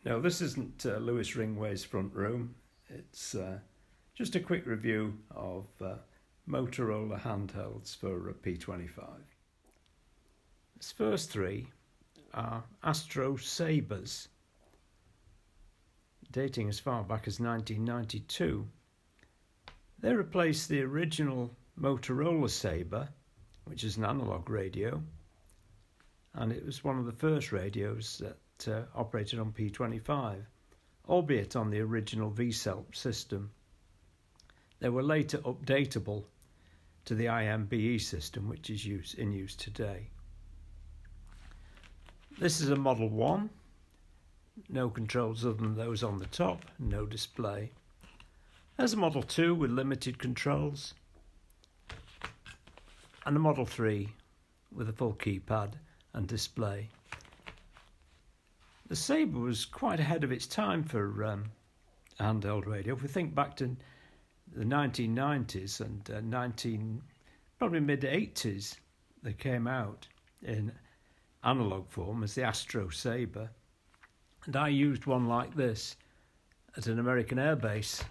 No, this isn't Lewis Ringway's front room. It's just a quick review of Motorola handhelds for P25. Its first three are Astro Sabres, dating as far back as 1992. They replaced the original Motorola Sabre, which is an analog radio, and it was one of the first radios that operated on P25, albeit on the original VSELP system. They were later updatable to the IMBE system, which is in use today. This is a Model 1, no controls other than those on the top, no display. There's a Model 2 with limited controls, and a Model 3 with a full keypad and display. The Sabre was quite ahead of its time for handheld radio. If we think back to the 1990s and probably mid-80s, they came out in analog form as the Astro Sabre. And I used one like this at an American air base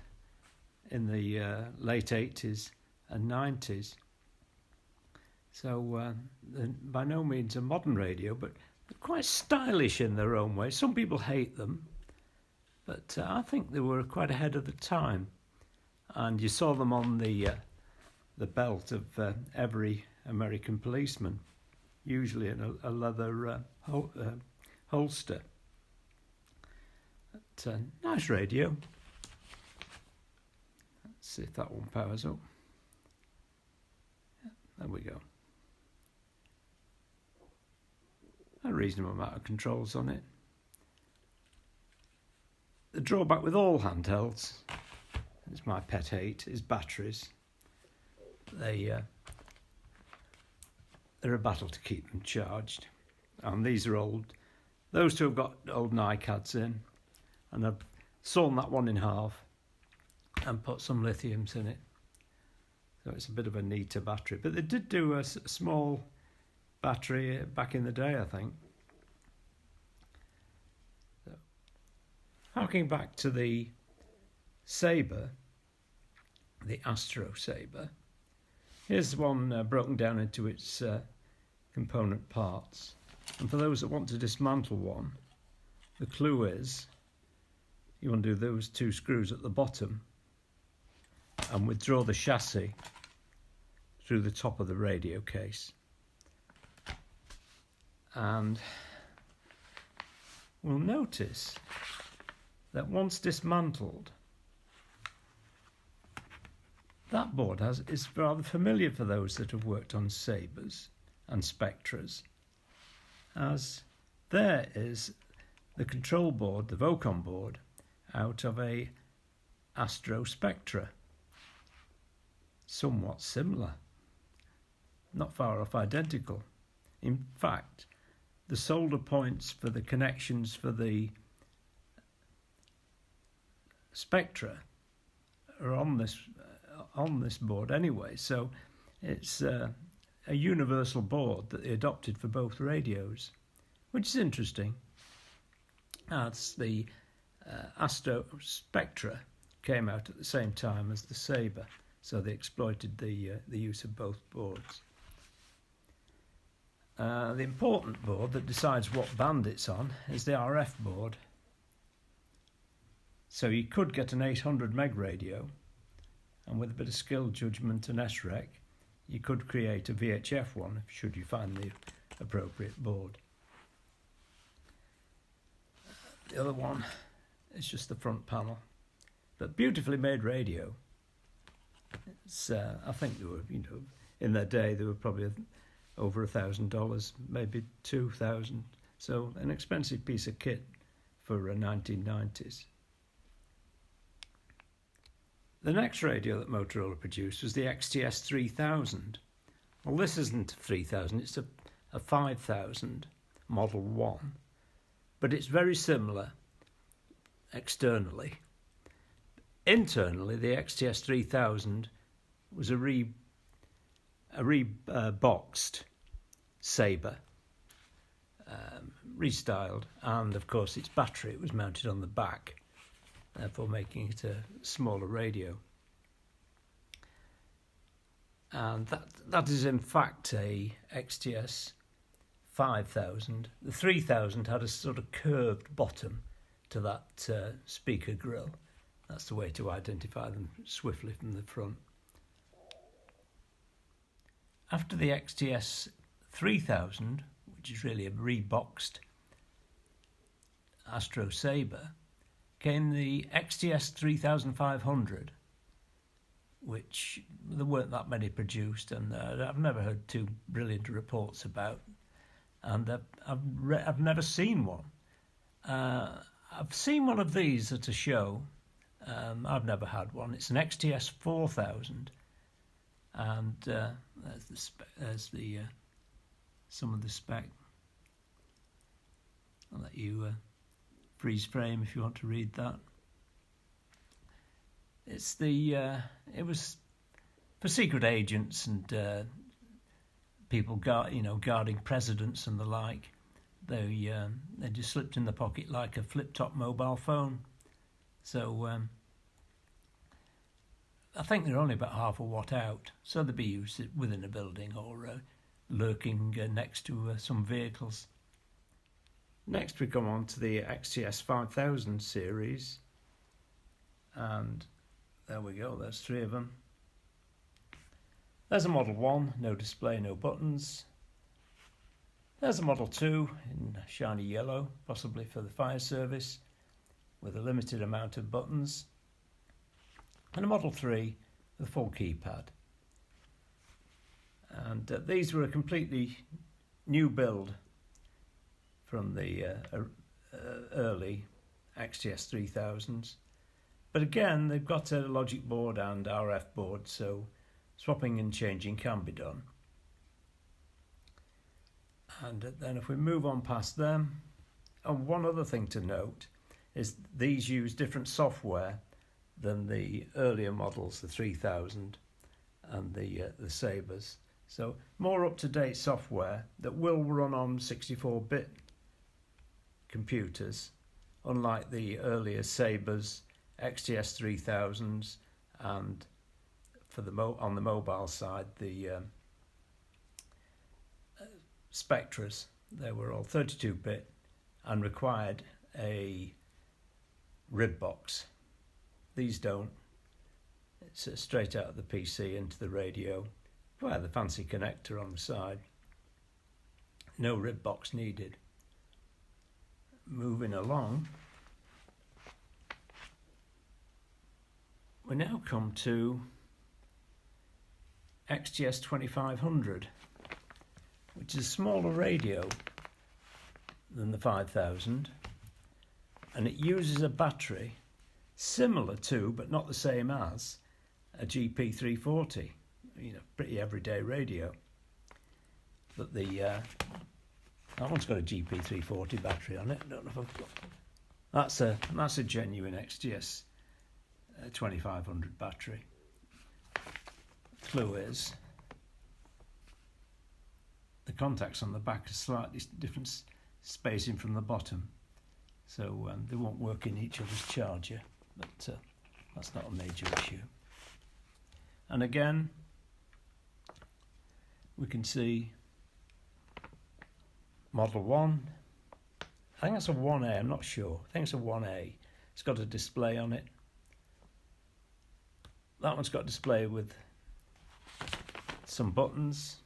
in the late 80s and 90s. So by no means a modern radio, but quite stylish in their own way. Some people hate them, but I think they were quite ahead of the time. And you saw them on the belt of every American policeman, usually in a leather holster. But, nice radio. Let's see if that one powers up. Yeah, there we go. A reasonable amount of controls on it. The drawback with all handhelds, it's my pet hate, is batteries. They're a battle to keep them charged. And these are old. Those two have got old NiCads in, and I've sawn that one in half and put some lithiums in it. So it's a bit of a neater battery. But they did do a small battery back in the day, I think. So, harking back to the Sabre, the Astro Sabre, here's one broken down into its component parts. And for those that want to dismantle one, the clue is you want to do those two screws at the bottom and withdraw the chassis through the top of the radio case. And we'll notice that once dismantled, that board is rather familiar for those that have worked on Sabres and Spectras, as there is the control board, the Vocon board, out of a Astro Spectra. Somewhat similar, not far off identical. In fact, the solder points for the connections for the Spectra are on this board anyway, so it's a universal board that they adopted for both radios, which is interesting, as the Astro Spectra came out at the same time as the Sabre, so they exploited the use of both boards. The important board that decides what band it's on is the RF board. So you could get an 800 meg radio, and with a bit of skill, judgment and SREC, you could create a VHF one should you find the appropriate board. The other one is just the front panel, but beautifully made radio. It's, I think they were, in their day they were probably over $1,000, maybe $2,000. So an expensive piece of kit for 1990s. The next radio that Motorola produced was the XTS 3000. Well, this isn't a 3000, it's a 5000 Model 1. But it's very similar externally. Internally, the XTS 3000 was a reboxed Sabre. restyled, and of course its battery was mounted on the back, therefore making it a smaller radio. And that is in fact a XTS 5000. The 3000 had a sort of curved bottom to that speaker grille. That's the way to identify them swiftly from the front. After the XTS 3000, which is really a reboxed Astro Sabre, came the XTS 3500, which there weren't that many produced, and I've never heard two brilliant reports about, and I've never seen one. I've seen one of these at a show. I've never had one. It's an XTS 4000, and there's the some of the spec. I'll let you freeze frame if you want to read that. It's it was for secret agents and people guarding presidents and the like. They just slipped in the pocket like a flip-top mobile phone. So I think they're only about half a watt out, so they'd be used within a building or lurking next to some vehicles. Next we come on to the XTS 5000 series, and there we go, there's three of them. There's a Model 1, no display, no buttons. There's a Model 2 in shiny yellow, possibly for the fire service, with a limited amount of buttons. And a Model 3 with a full keypad. And these were a completely new build from the early XTS 3000s. But again, they've got a logic board and RF board, so swapping and changing can be done. And then if we move on past them, and one other thing to note is these use different software than the earlier models, the 3000 and the Sabres. So more up-to-date software that will run on 64-bit computers, unlike the earlier Sabres, XTS 3000s, and for on the mobile side, the Spectras. They were all 32-bit and required a rib box. These don't. It's straight out of the PC into the radio via the fancy connector on the side. No rib box needed. Moving along, we now come to XTS 2500, which is a smaller radio than the 5000, and it uses a battery similar to, but not the same as, a GP340, pretty everyday radio. But that one's got a GP340 battery on it. I don't know if I've got. That's a genuine XTS 2500 battery. Clue is the contacts on the back are slightly different spacing from the bottom, so they won't work in each other's charger, but that's not a major issue. And again, we can see Model 1. I think that's a 1A, I'm not sure. I think it's a 1A. It's got a display on it. That one's got a display with some buttons.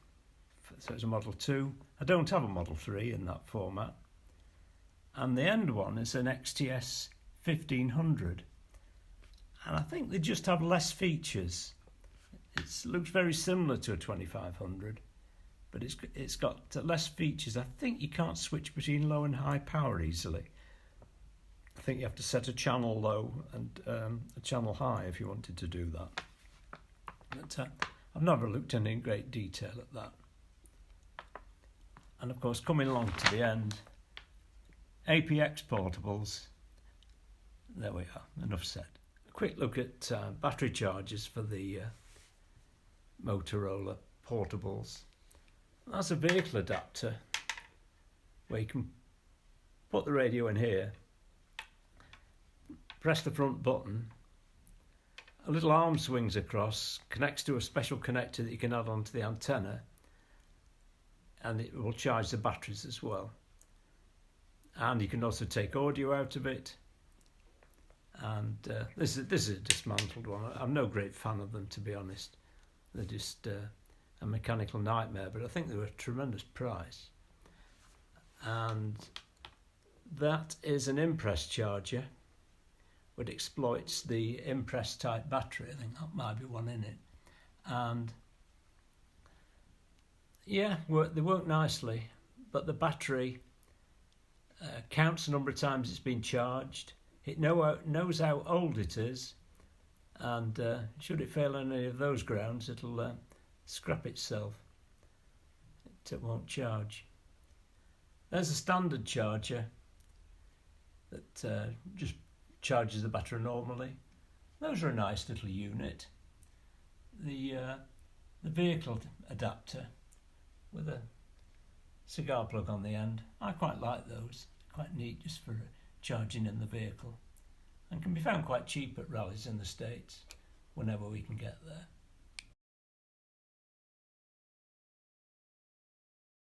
So it's a Model 2. I don't have a Model 3 in that format. And the end one is an XTS 1500. And I think they just have less features. It looks very similar to a 2500, but it's got less features. I think you can't switch between low and high power easily. I think you have to set a channel low and a channel high if you wanted to do that. But I've never looked in great detail at that. And of course, coming along to the end, APX portables. There we are, enough said. A quick look at battery chargers for the Motorola portables. That's a vehicle adapter, where you can put the radio in here, press the front button, a little arm swings across, connects to a special connector that you can add onto the antenna, and it will charge the batteries as well. And you can also take audio out of it. And this is a dismantled one. I'm no great fan of them, to be honest. They're just a mechanical nightmare, but I think they were a tremendous price. And that is an impress charger, which exploits the impress type battery. I think that might be one in it. And yeah, they work nicely, but the battery counts the number of times it's been charged. It knows how old it is, and should it fail on any of those grounds, it'll scrap itself. It won't charge. There's a standard charger that just charges the battery normally. Those are a nice little unit. The vehicle adapter with a cigar plug on the end, I quite like those. Quite neat just for charging in the vehicle, and can be found quite cheap at rallies in the States whenever we can get there.